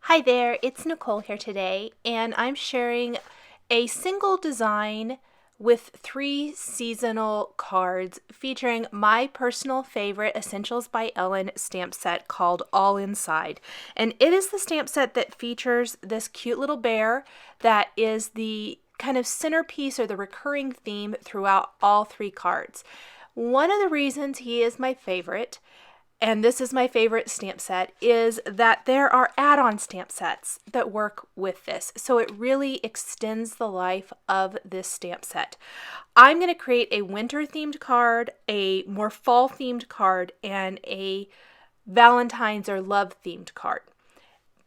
Hi there, it's Nicole here today, and I'm sharing a single design with 3 seasonal cards featuring my personal favorite Essentials by Ellen stamp set called All Inside. And it is the stamp set that features this cute little bear that is the kind of centerpiece or the recurring theme throughout all 3 cards. One of the reasons he is my favorite, and this is my favorite stamp set, is that there are add-on stamp sets that work with this. So it really extends the life of this stamp set. I'm going to create a winter themed card, a more fall themed card, and a Valentine's or love themed card.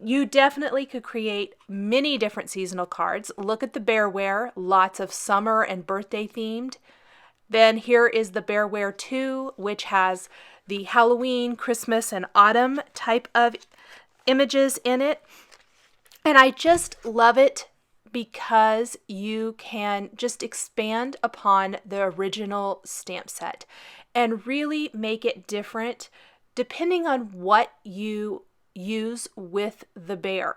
You definitely could create many different seasonal cards. Look at the Bear Ware, lots of summer and birthday themed. Then here is the Bear Ware 2, which has the Halloween, Christmas, and autumn type of images in it. And I just love it because you can just expand upon the original stamp set and really make it different depending on what you use with the bear.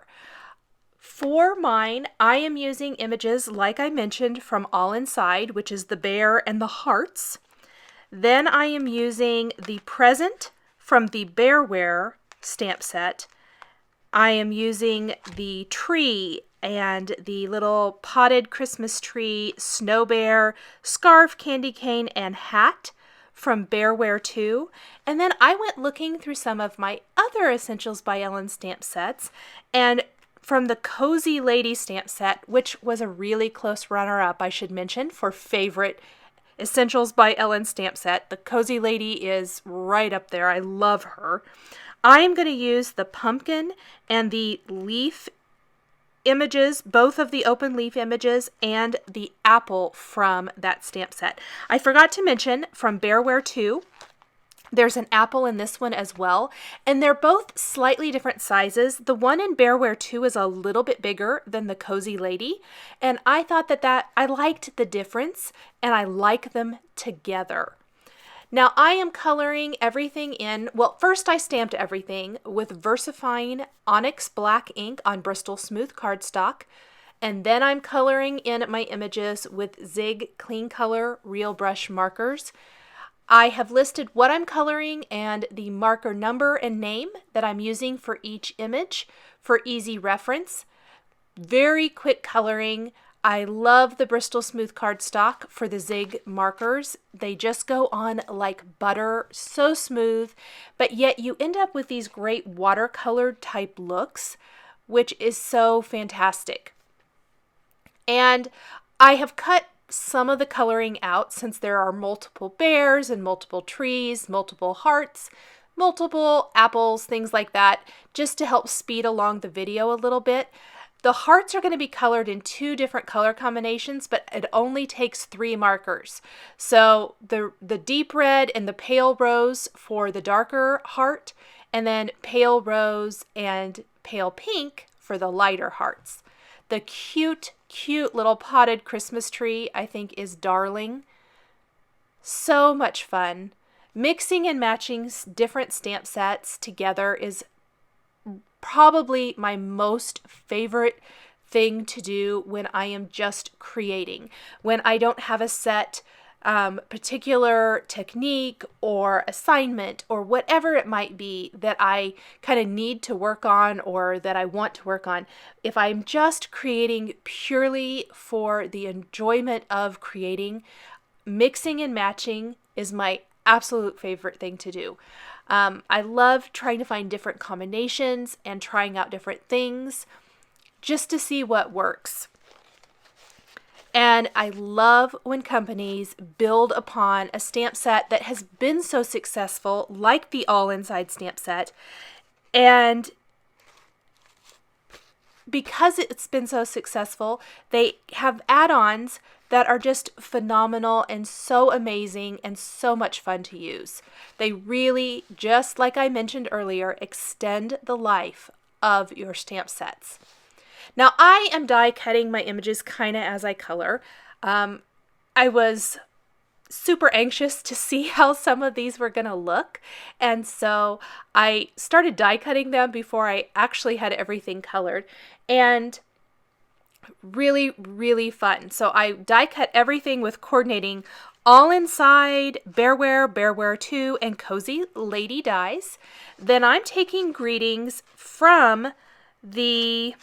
For mine, I am using images, like I mentioned, from All Inside, which is the bear and the hearts. Then I am using the present from the Bear Ware stamp set. I am using the tree and the little potted Christmas tree, snow bear, scarf, candy cane, and hat from Bear Ware 2. And then I went looking through some of my other Essentials by Ellen stamp sets, and from the Cozy Lady stamp set, which was a really close runner-up, I should mention, for favorite Essentials by Ellen stamp set. The Cozy Lady is right up there. I love her. I am going to use the pumpkin and the leaf images, both of the open leaf images and the apple from that stamp set. I forgot to mention from Bear Ware 2, there's an apple in this one as well, and they're both slightly different sizes. The one in Bear Ware 2 is a little bit bigger than the Cozy Lady, and I thought that I liked the difference, and I like them together. Now I am coloring everything in, well, first I stamped everything with VersaFine Onyx Black ink on Bristol Smooth cardstock, and then I'm coloring in my images with Zig Clean Color Real Brush markers. I have listed what I'm coloring and the marker number and name that I'm using for each image for easy reference. Very quick coloring. I love the Bristol Smooth cardstock for the Zig markers. They just go on like butter, so smooth, but yet you end up with these great watercolored type looks, which is so fantastic. And I have cut some of the coloring out since there are multiple bears and multiple trees, multiple hearts, multiple apples, things like that, just to help speed along the video a little bit. The hearts are going to be colored in 2 different color combinations, but it only takes 3 markers. So the deep red and the pale rose for the darker heart, and then pale rose and pale pink for the lighter hearts. The cute little potted Christmas tree, I think, is darling. So much fun. Mixing and matching different stamp sets together is probably my most favorite thing to do when I am just creating. When I don't have a set particular technique or assignment or whatever it might be that I kind of need to work on or that I want to work on. If I'm just creating purely for the enjoyment of creating, mixing and matching is my absolute favorite thing to do. I love trying to find different combinations and trying out different things just to see what works. And I love when companies build upon a stamp set that has been so successful, like the All Inside stamp set. And because it's been so successful, they have add-ons that are just phenomenal and so amazing and so much fun to use. They really, just like I mentioned earlier, extend the life of your stamp sets. Now I am die cutting my images kind of as I color. I was super anxious to see how some of these were going to look. And so I started die cutting them before I actually had everything colored. And really, really fun. So I die cut everything with coordinating All Inside, Ware 2, and Cozy Lady dies. Then I'm taking greetings from the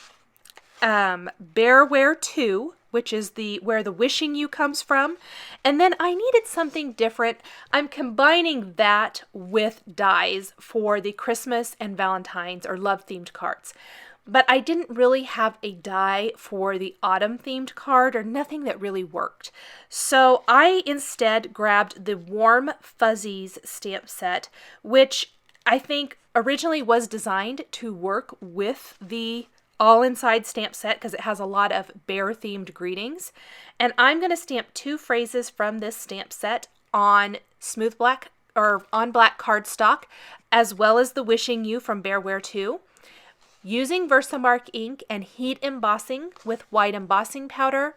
Ware 2, which is where the wishing you comes from. And then I needed something different. I'm combining that with dies for the Christmas and Valentine's or love themed cards. But I didn't really have a die for the autumn themed card or nothing that really worked. So I instead grabbed the Warm Fuzzies stamp set, which I think originally was designed to work with the All Inside stamp set because it has a lot of bear themed greetings. And I'm going to stamp 2 phrases from this stamp set on smooth black or on black cardstock, as well as the wishing you from Ware 2. Using Versamark ink and heat embossing with white embossing powder,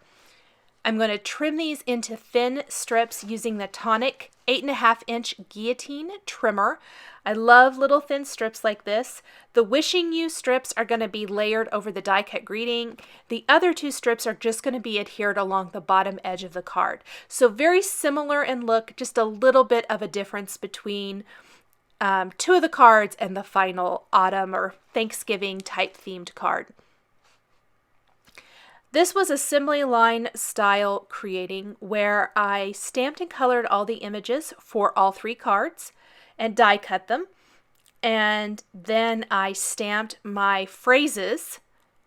I'm going to trim these into thin strips using the Tonic 8.5-inch guillotine trimmer. I love little thin strips like this. The wishing you strips are going to be layered over the die cut greeting. The other 2 strips are just going to be adhered along the bottom edge of the card. So very similar in look, just a little bit of a difference between 2 of the cards and the final autumn or Thanksgiving type themed card. This was assembly line style creating where I stamped and colored all the images for all 3 cards and die cut them. And then I stamped my phrases,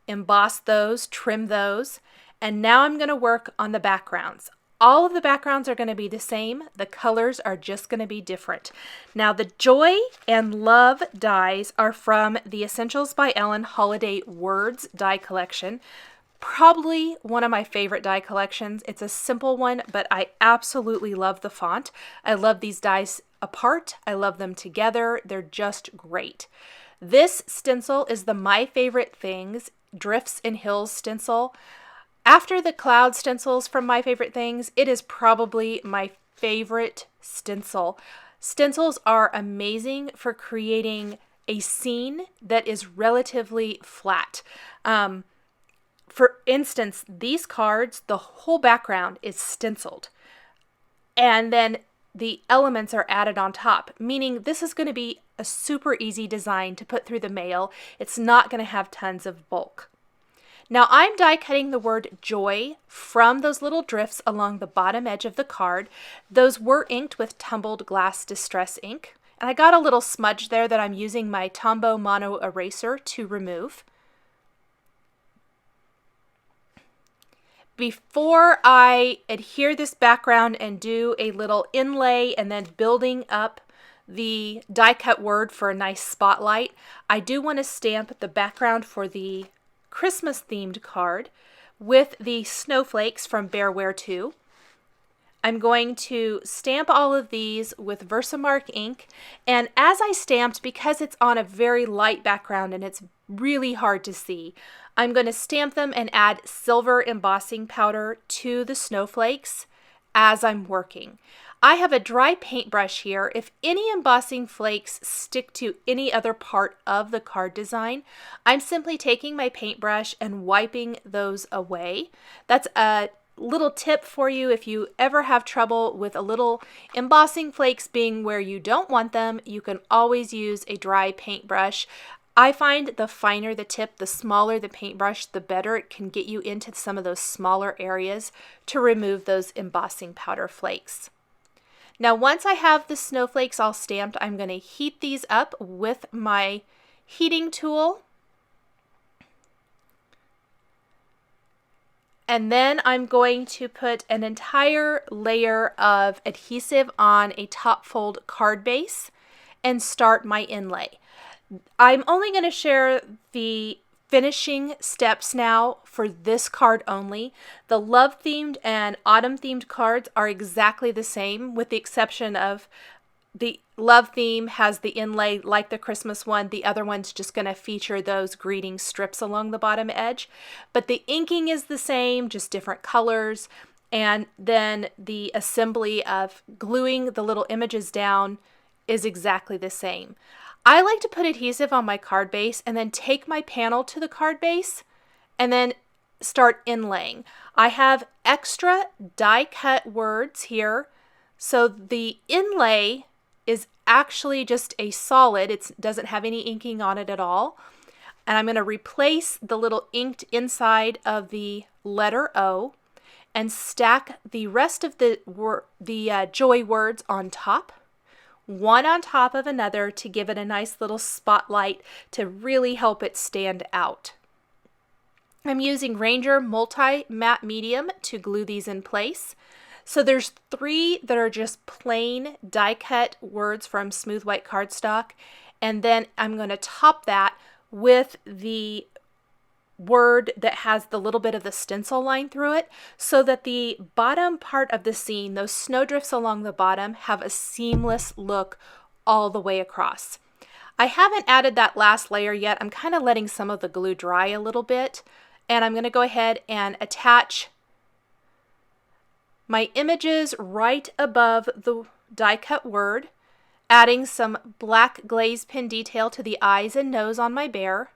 embossed those, trimmed those, and now I'm going to work on the backgrounds. All of the backgrounds are going to be the same. The colors are just going to be different. Now, the Joy and Love dies are from the Essentials by Ellen Holiday Words die collection. Probably one of my favorite die collections. It's a simple one, but I absolutely love the font. I love these dies apart. I love them together. They're just great. This stencil is the My Favorite Things Drifts and Hills stencil. After the cloud stencils from My Favorite Things, it is probably my favorite stencil. Stencils are amazing for creating a scene that is relatively flat. For instance, these cards, the whole background is stenciled. And then the elements are added on top, meaning this is going to be a super easy design to put through the mail. It's not going to have tons of bulk. Now I'm die cutting the word joy from those little drifts along the bottom edge of the card. Those were inked with tumbled glass distress ink. And I got a little smudge there that I'm using my Tombow Mono Eraser to remove. Before I adhere this background and do a little inlay and then building up the die cut word for a nice spotlight, I do want to stamp the background for the Christmas themed card with the snowflakes from Ware 2. I'm going to stamp all of these with Versamark ink, and as I stamped, because it's on a very light background and it's really hard to see, I'm going to stamp them and add silver embossing powder to the snowflakes as I'm working. I have a dry paintbrush here. If any embossing flakes stick to any other part of the card design, I'm simply taking my paintbrush and wiping those away. That's a little tip for you if you ever have trouble with a little embossing flakes being where you don't want them. You can always use a dry paintbrush. I find the finer the tip, the smaller the paintbrush, the better it can get you into some of those smaller areas to remove those embossing powder flakes. Now, once I have the snowflakes all stamped, I'm going to heat these up with my heating tool. And then I'm going to put an entire layer of adhesive on a top fold card base and start my inlay. I'm only going to share the finishing steps now for this card only. The love themed and autumn themed cards are exactly the same, with the exception of the love theme has the inlay like the Christmas one. The other one's just going to feature those greeting strips along the bottom edge. But the inking is the same, just different colors. And then the assembly of gluing the little images down is exactly the same. I like to put adhesive on my card base and then take my panel to the card base and then start inlaying. I have extra die cut words here, so the inlay is actually just a solid. It doesn't have any inking on it at all. And I'm going to replace the little inked inside of the letter O and stack the rest of the joy words on top, one on top of another, to give it a nice little spotlight to really help it stand out. I'm using Ranger Multi-Matte Medium to glue these in place. So there's 3 that are just plain die cut words from smooth white cardstock, and then I'm going to top that with the word that has the little bit of the stencil line through it, so that the bottom part of the scene, those snowdrifts along the bottom, have a seamless look all the way across. I haven't added that last layer yet. I'm kind of letting some of the glue dry a little bit, and I'm going to go ahead and attach my images right above the die cut word, adding some black glaze pen detail to the eyes and nose on my bear.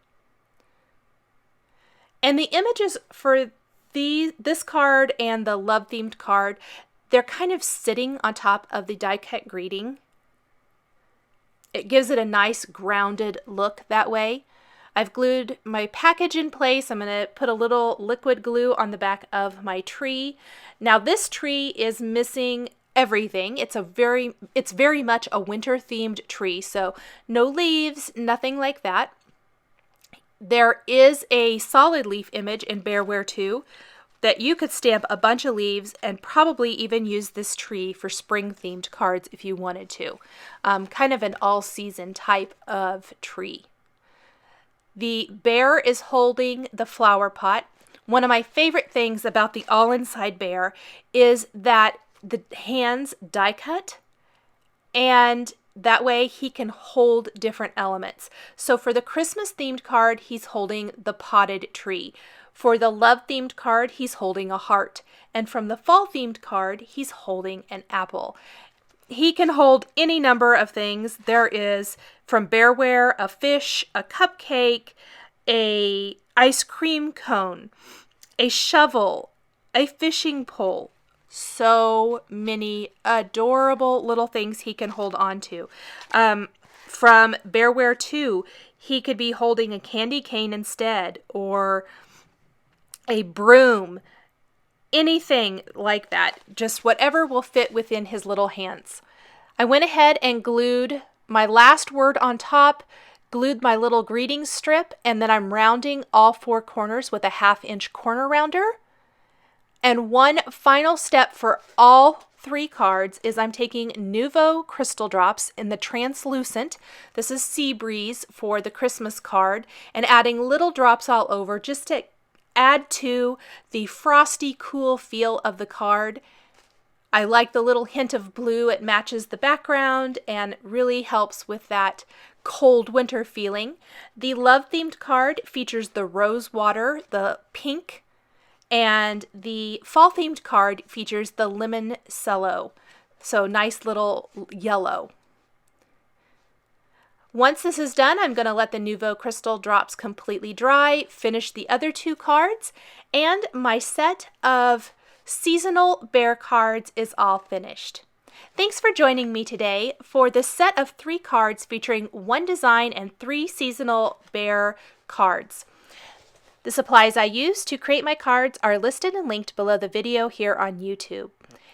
And the images for this card and the love themed card, they're kind of sitting on top of the die cut greeting. It gives it a nice grounded look that way. I've glued my package in place. I'm going to put a little liquid glue on the back of my tree. Now this tree is missing everything. It's very much a winter themed tree, so no leaves, nothing like that. There is a solid leaf image in Ware 2 that you could stamp a bunch of leaves and probably even use this tree for spring themed cards if you wanted to. Kind of an all season type of tree. The bear is holding the flower pot. One of my favorite things about the all inside bear is that the hands die cut, and that way he can hold different elements. So for the Christmas themed card, he's holding the potted tree. For the love themed card, he's holding a heart. And from the fall themed card, he's holding an apple. He can hold any number of things. There is, from Bearware, a fish, a cupcake, a ice cream cone, a shovel, a fishing pole. So many adorable little things he can hold on to. From Bearware 2, he could be holding a candy cane instead, or a broom, anything like that. Just whatever will fit within his little hands. I went ahead and glued my last word on top, glued my little greeting strip, and then I'm rounding all 4 corners with a 1/2 inch corner rounder. And one final step for all 3 cards is I'm taking Nuvo Crystal Drops in the translucent. This is Sea Breeze for the Christmas card, and adding little drops all over just to add to the frosty, cool feel of the card. I like the little hint of blue. It matches the background and really helps with that cold winter feeling. The love themed card features the rose water, the pink, and the fall themed card features the lemon cello. So nice little yellow. Once this is done, I'm going to let the Nuvo Crystal Drops completely dry, finish the other 2 cards, and my set of seasonal bear cards is all finished. Thanks for joining me today for this set of 3 cards featuring 1 design and 3 seasonal bear cards. The supplies I used to create my cards are listed and linked below the video here on YouTube.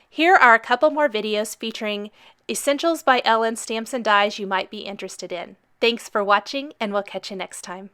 Here are a couple more videos featuring Essentials by Ellen stamps and dies you might be interested in. Thanks for watching, and we'll catch you next time.